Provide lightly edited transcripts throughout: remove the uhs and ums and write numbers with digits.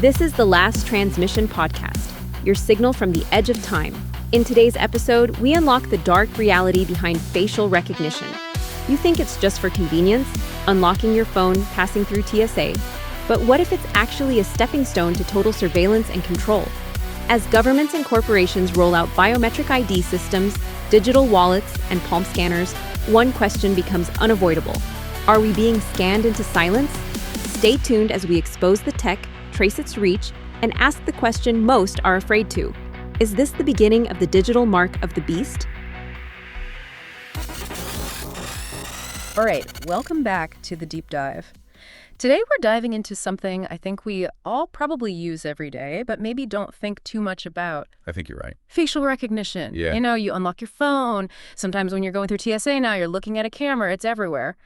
This is the Last Transmission Podcast, your signal from the edge of time. In today's episode, we unlock the dark reality behind facial recognition. You think it's just for convenience, unlocking your phone, passing through TSA. But what if it's actually a stepping stone to total surveillance and control? As governments and corporations roll out biometric ID systems, digital wallets, and palm scanners, one question becomes unavoidable. Are we being scanned into silence? Stay tuned as we expose the tech, trace its reach, and ask the question most are afraid to. Is this the beginning of the digital mark of the beast? All right, welcome back to the deep dive. Today we're diving into something I think we all probably use every day, but maybe don't think too much about. I think you're right. Facial recognition. Yeah. You know, you unlock your phone. Sometimes when you're going through TSA now, you're looking at a camera. It's everywhere.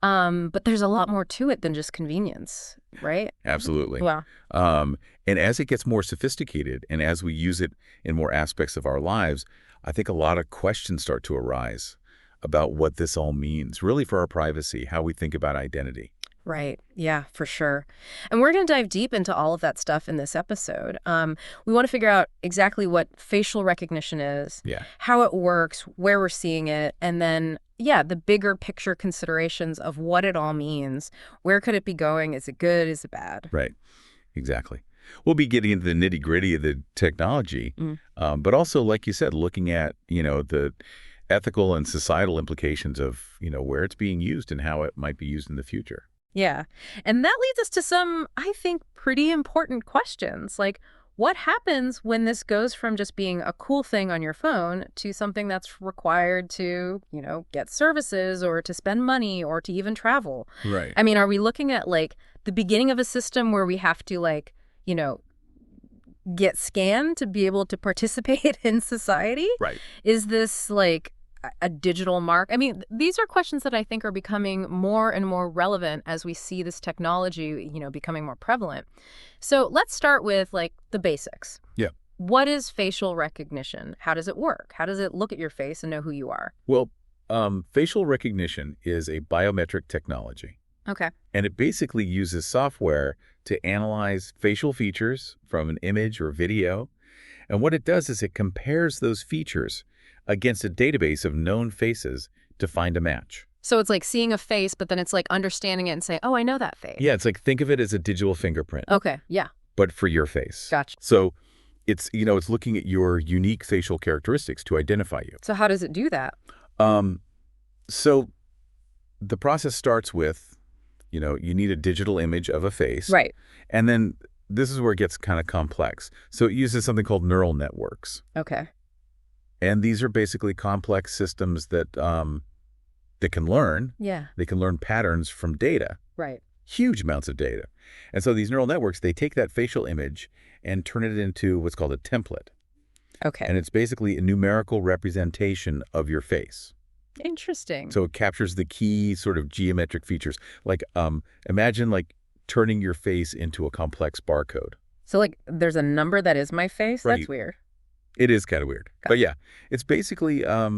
But there's a lot more to it than just convenience, right? Absolutely. Wow. And as it gets more sophisticated and as we use it in more aspects of our lives, I think a lot of questions start to arise about what this all means, really for our privacy, how we think about identity. Right. Yeah, for sure. And we're going to dive deep into all of that stuff in this episode. We want to figure out exactly what facial recognition is, how it works, where we're seeing it, and then, the bigger picture considerations of what it all means. Where could it be going? Is it good? Is it bad? Right. Exactly. We'll be getting into the nitty-gritty of the technology, but also, like you said, looking at, the ethical and societal implications of, where it's being used and how it might be used in the future. Yeah. And that leads us to some, I think, pretty important questions. Like, what happens when this goes from just being a cool thing on your phone to something that's required to, get services or to spend money or to even travel? Right. I mean, are we looking at, the beginning of a system where we have to, get scanned to be able to participate in society? Right. Is this, a digital mark? I mean, these are questions that I think are becoming more and more relevant as we see this technology, becoming more prevalent. So let's start with the basics. Yeah. What is facial recognition? How does it work? How does it look at your face and know who you are? Well, facial recognition is a biometric technology. Okay. And it basically uses software to analyze facial features from an image or video. And what it does is it compares those features against a database of known faces to find a match. So it's like seeing a face, but then it's like understanding it and saying, oh, I know that face. Yeah, it's like think of it as a digital fingerprint. Okay, yeah. But for your face. Gotcha. So it's, it's looking at your unique facial characteristics to identify you. So how does it do that? So the process starts with, you need a digital image of a face. Right. And then this is where it gets kind of complex. So it uses something called neural networks. Okay. And these are basically complex systems that can learn. Yeah. They can learn patterns from data. Right. Huge amounts of data. And so these neural networks, they take that facial image and turn it into what's called a template. Okay. And it's basically a numerical representation of your face. Interesting. So it captures the key sort of geometric features. Imagine turning your face into a complex barcode. So there's a number that is my face? Right. That's weird. It is kind of weird. But yeah, it's basically a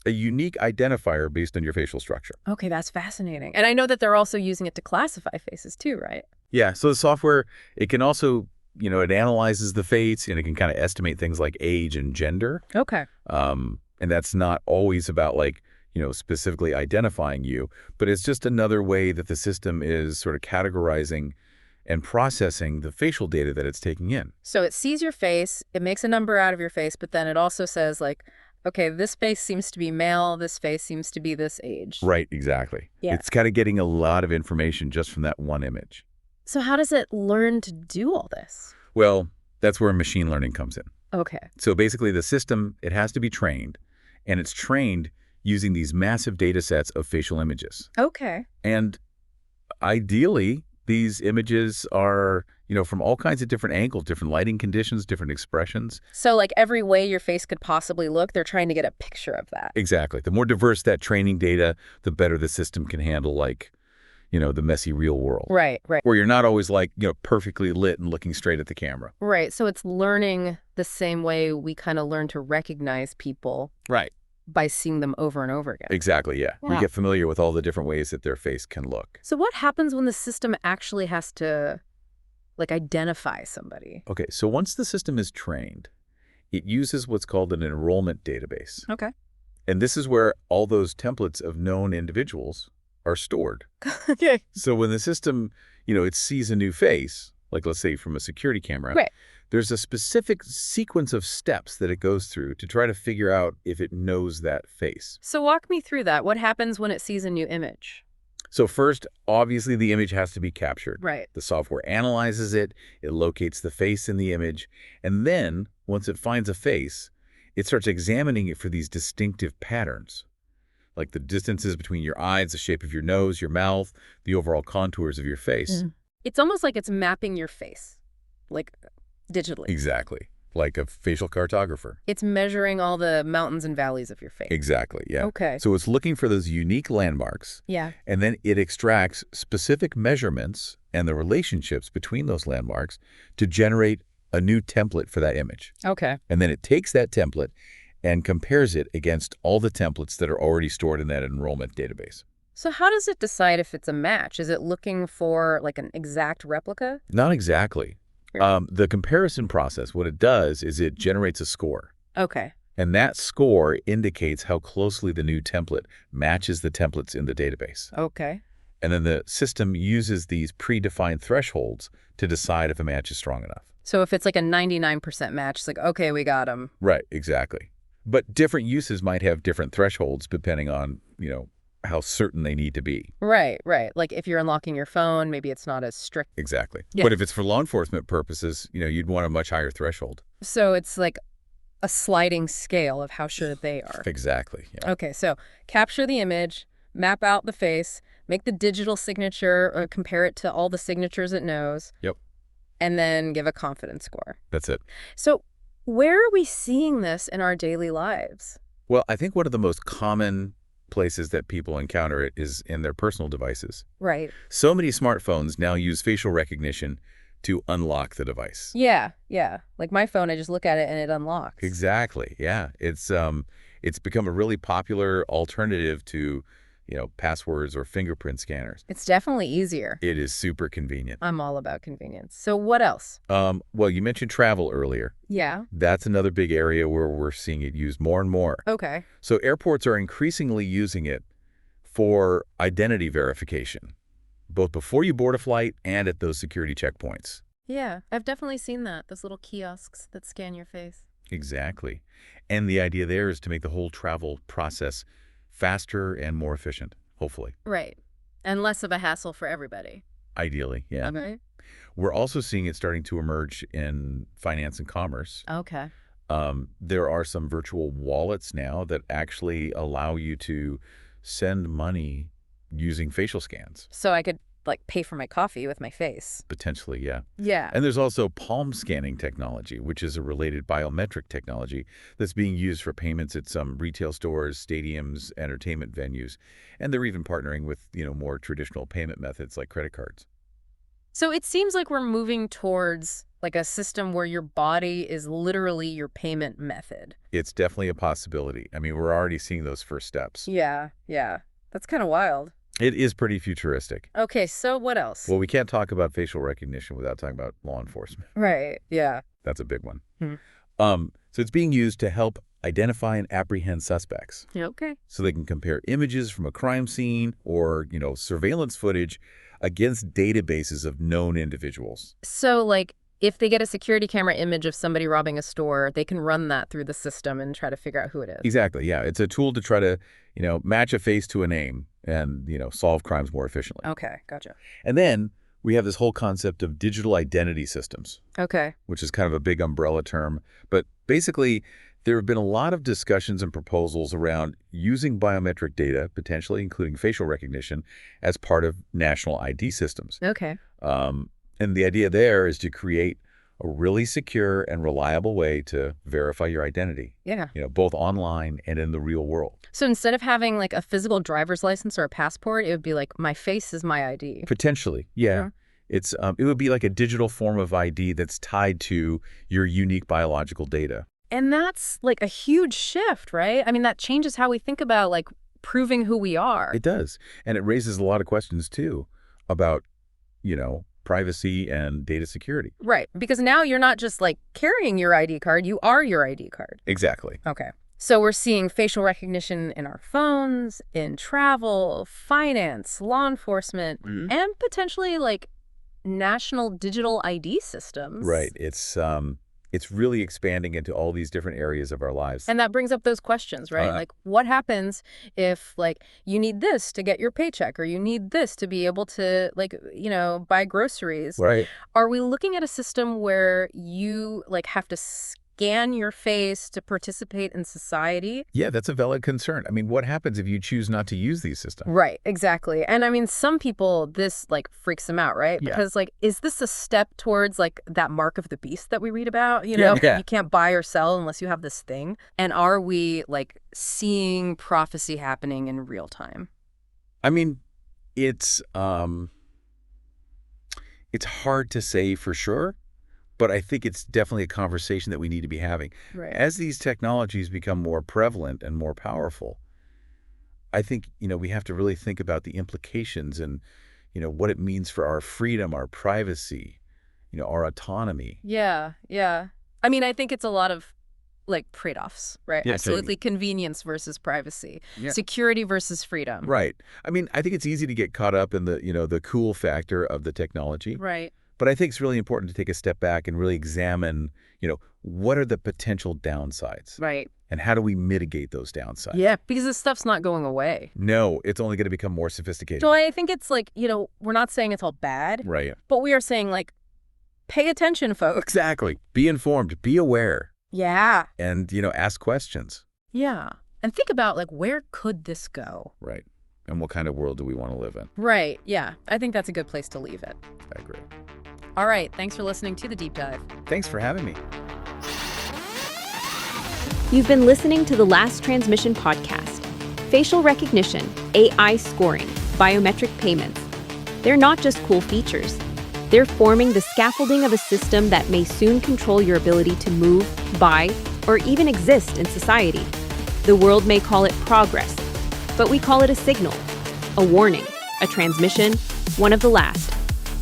unique identifier based on your facial structure. Okay, that's fascinating. And I know that they're also using it to classify faces too, right? Yeah, so the software, it can also, it analyzes the face and it can kind of estimate things like age and gender. Okay. And that's not always about specifically identifying you, but it's just another way that the system is sort of categorizing and processing the facial data that it's taking in. So it sees your face, it makes a number out of your face, but then it also says okay, this face seems to be male, this face seems to be this age. Right, exactly. Yeah. It's kind of getting a lot of information just from that one image. So how does it learn to do all this? Well, that's where machine learning comes in. Okay. So basically the system, it has to be trained, and it's trained using these massive data sets of facial images. Okay. And ideally, these images are, from all kinds of different angles, different lighting conditions, different expressions. So every way your face could possibly look, they're trying to get a picture of that. Exactly. The more diverse that training data, the better the system can handle the messy real world. Right. Where you're not always perfectly lit and looking straight at the camera. Right. So it's learning the same way we kind of learn to recognize people. Right. By seeing them over and over again. Exactly, yeah. We get familiar with all the different ways that their face can look. So what happens when the system actually has to like identify somebody? Okay, so once the system is trained, it uses what's called an enrollment database. Okay. And this is where all those templates of known individuals are stored. Okay. So when the system, it sees a new face, like let's say from a security camera, Right. there's a specific sequence of steps that it goes through to try to figure out if it knows that face. So walk me through that. What happens when it sees a new image? So first, obviously, the image has to be captured. Right. The software analyzes it, it locates the face in the image, and then, once it finds a face, it starts examining it for these distinctive patterns, like the distances between your eyes, the shape of your nose, your mouth, the overall contours of your face. It's almost like it's mapping your face, like digitally. Exactly. Like a facial cartographer. It's measuring all the mountains and valleys of your face. Exactly, yeah. Okay. So it's looking for those unique landmarks. Yeah. And then it extracts specific measurements and the relationships between those landmarks to generate a new template for that image. Okay. And then it takes that template and compares it against all the templates that are already stored in that enrollment database. So how does it decide if it's a match? Is it looking for like an exact replica? Not exactly. The comparison process, what it does is it generates a score. Okay. And that score indicates how closely the new template matches the templates in the database. Okay. And then the system uses these predefined thresholds to decide if a match is strong enough. So if it's like a 99% match, it's like, okay, we got them. Right, exactly. But different uses might have different thresholds depending on, how certain they need to be. Right, right. Like if you're unlocking your phone, maybe it's not as strict. Exactly. Yeah. But if it's for law enforcement purposes, you'd want a much higher threshold. So it's like a sliding scale of how sure they are. Exactly. Yeah. Okay, so capture the image, map out the face, make the digital signature, or compare it to all the signatures it knows. Yep. And then give a confidence score. That's it. So where are we seeing this in our daily lives? Well, I think one of the most common places that people encounter it is in their personal devices. Right. So many smartphones now use facial recognition to unlock the device. Yeah, yeah. Like my phone, I just look at it and it unlocks. Exactly. Yeah. It's become a really popular alternative to, passwords or fingerprint scanners. It's definitely easier. It is super convenient. I'm all about convenience. So what else? Well, you mentioned travel earlier. Yeah. That's another big area where we're seeing it used more and more. Okay. So airports are increasingly using it for identity verification, both before you board a flight and at those security checkpoints. Yeah, I've definitely seen that. Those little kiosks that scan your face. Exactly. And the idea there is to make the whole travel process faster and more efficient, hopefully. Right. And less of a hassle for everybody. Ideally, yeah. Okay. We're also seeing it starting to emerge in finance and commerce. Okay. There are some virtual wallets now that actually allow you to send money using facial scans. So I could like pay for my coffee with my face. Potentially, yeah. Yeah. And there's also palm scanning technology, which is a related biometric technology that's being used for payments at some retail stores, stadiums, entertainment venues. And they're even partnering with, more traditional payment methods like credit cards. So it seems like we're moving towards like a system where your body is literally your payment method. It's definitely a possibility. I mean, we're already seeing those first steps. Yeah, yeah. That's kind of wild. It is pretty futuristic. Okay, so what else? Well, we can't talk about facial recognition without talking about law enforcement. Right, yeah. That's a big one. Hmm. So it's being used to help identify and apprehend suspects. Okay. So they can compare images from a crime scene or, surveillance footage against databases of known individuals. So like if they get a security camera image of somebody robbing a store, they can run that through the system and try to figure out who it is. Exactly, yeah. It's a tool to try to, match a face to a name and, solve crimes more efficiently. Okay, gotcha. And then we have this whole concept of digital identity systems, Okay. which is kind of a big umbrella term. But basically, there have been a lot of discussions and proposals around using biometric data, potentially including facial recognition, as part of national ID systems. Okay. And the idea there is to create a really secure and reliable way to verify your identity, Yeah. both online and in the real world. So instead of having like a physical driver's license or a passport, it would be like my face is my ID. Potentially, yeah. Sure. It would be like a digital form of ID that's tied to your unique biological data. And that's like a huge shift, right? I mean, that changes how we think about like proving who we are. It does. And it raises a lot of questions, too, about, privacy and data security. Right. Because now you're not just like carrying your ID card, you are your ID card. Exactly. Okay. So we're seeing facial recognition in our phones, in travel, finance, law enforcement, and potentially like national digital ID systems. Right. It's really expanding into all these different areas of our lives. And that brings up those questions, right? Like, what happens if, like, you need this to get your paycheck, or you need this to be able to, like, buy groceries? Right. Are we looking at a system where you, like, have to scan your face to participate in society? Yeah, that's a valid concern. I mean, what happens if you choose not to use these systems? Right, exactly. And I mean, some people, this like freaks them out, right? Yeah. Because like, is this a step towards like that mark of the beast that we read about? You can't buy or sell unless you have this thing. And are we like seeing prophecy happening in real time? I mean, it's hard to say for sure. But I think it's definitely a conversation that we need to be having. Right. As these technologies become more prevalent and more powerful, I think, we have to really think about the implications and, what it means for our freedom, our privacy, our autonomy. Yeah, yeah. I mean, I think it's a lot of like trade-offs, right? Yeah, absolutely. Convenience versus privacy, yeah. Security versus freedom. Right. I mean, I think it's easy to get caught up in the, the cool factor of the technology. Right. But I think it's really important to take a step back and really examine, what are the potential downsides? Right. And how do we mitigate those downsides? Yeah, because this stuff's not going away. No, it's only going to become more sophisticated. So I think it's like, we're not saying it's all bad. Right. But we are saying like, pay attention, folks. Exactly. Be informed. Be aware. Yeah. And, ask questions. Yeah. And think about like, where could this go? Right. And what kind of world do we want to live in? Right. Yeah. I think that's a good place to leave it. I agree. All right. Thanks for listening to The Deep Dive. Thanks for having me. You've been listening to the Last Transmission podcast. Facial recognition, AI scoring, biometric payments. They're not just cool features. They're forming the scaffolding of a system that may soon control your ability to move, buy, or even exist in society. The world may call it progress, but we call it a signal, a warning, a transmission, one of the last.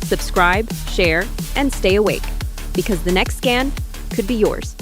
Subscribe, share, and stay awake, because the next scan could be yours.